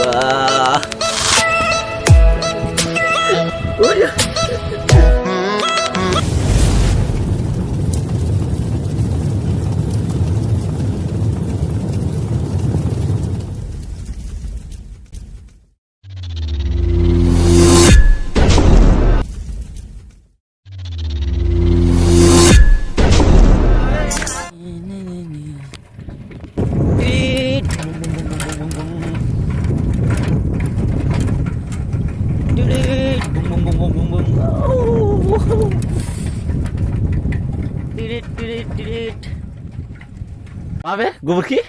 Wah. Oh ya. Maaf ya, gue pergi.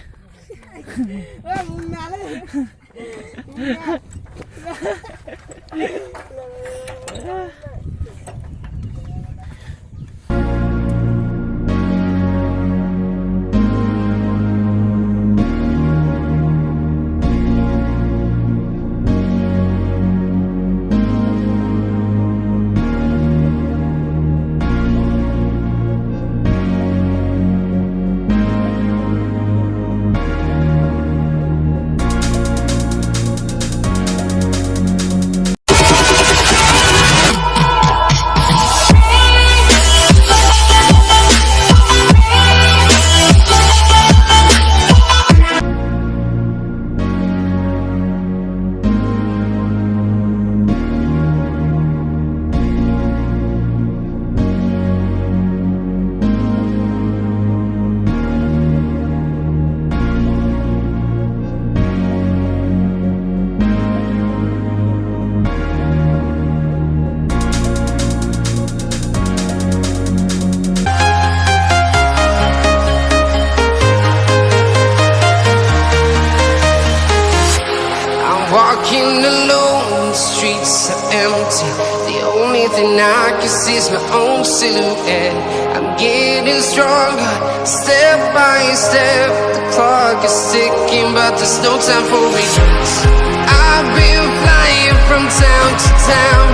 Walking alone, the streets are empty. The only thing I can see is my own silhouette. I'm getting stronger, step by step. The clock is ticking, but there's no time for regrets. I've been flying from town to town.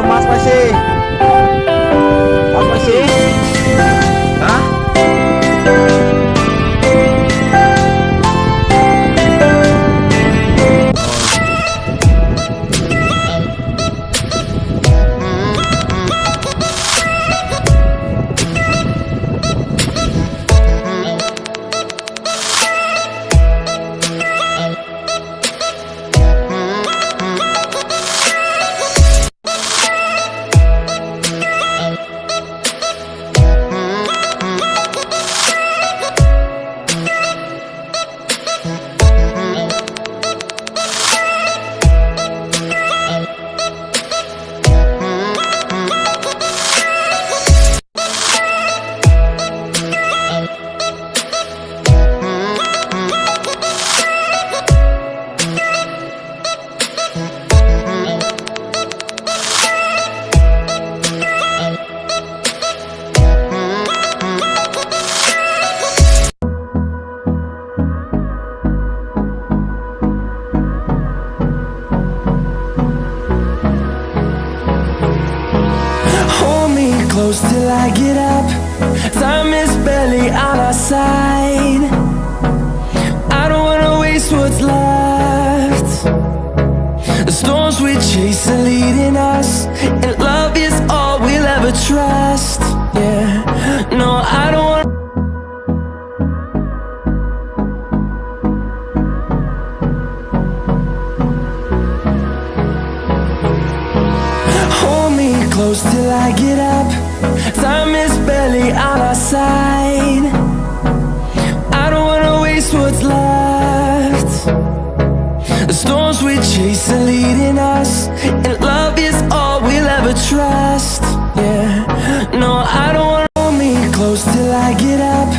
Mas masih. Mas masih. Hah? Close till I get up. Time is barely on our side. I don't wanna waste what's left. The storms we chase are leading us, and love is all we'll ever trust. Yeah, no, I don't wanna. Hold me close till I get up. Time is barely on our side. I don't wanna waste what's left. The storms we chase are leading us, and love is all we'll ever trust. Yeah, no, I don't wanna. Hold me close till I get up.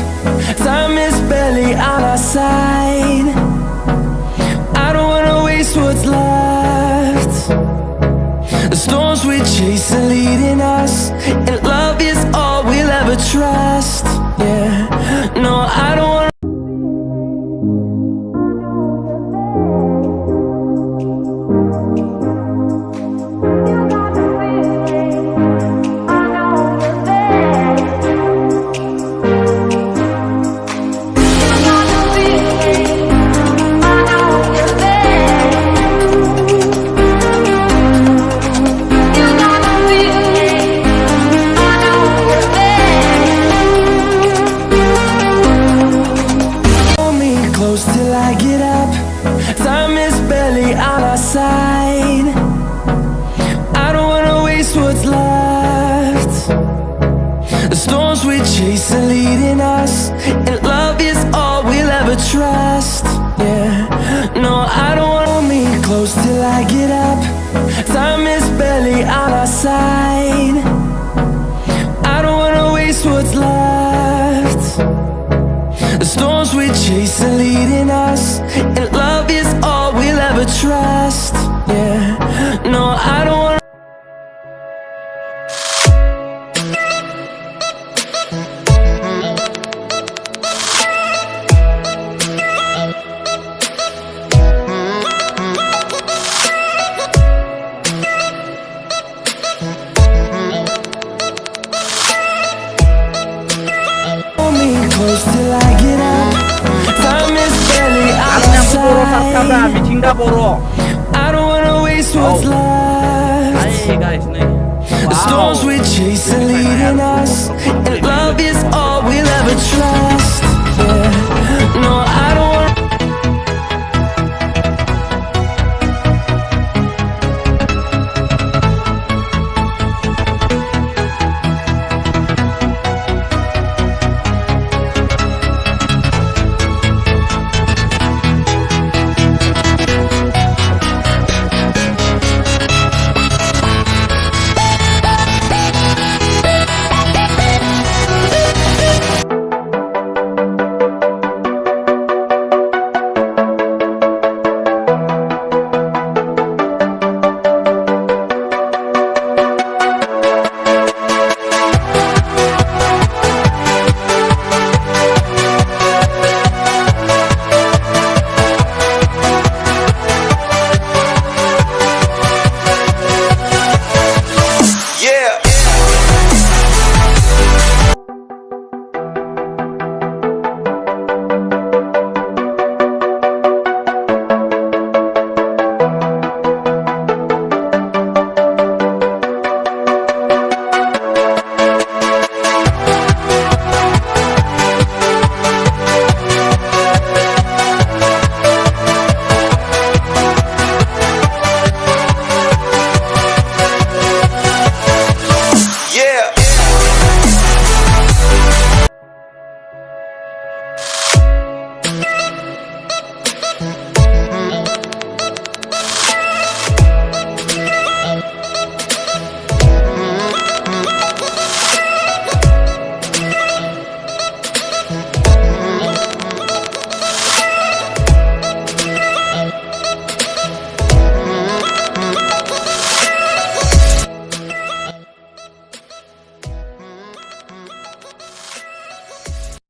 Time is barely on our side. I don't wanna waste what's left. The The storms we chase are leading us, and love is all we'll ever trust. Yeah, no, I don't wanna. Till I get up, time is barely on our side. I don't wanna waste what's left. The storms we chase are leading us, and love is all we'll ever trust. Yeah, no, I don't wanna hold me close till I get up. Time is barely on our side. I don't wanna waste what's left. The storms we chase are leading us, and love is all we'll ever trust. Yeah, no, I don't wanna. Hold me close till I get up. Time is barely on our side. 미팅다 보러. I don't wanna waste what's left. Hi guys, 네. The storms we chase are leading us, and love is all we'll ever trust.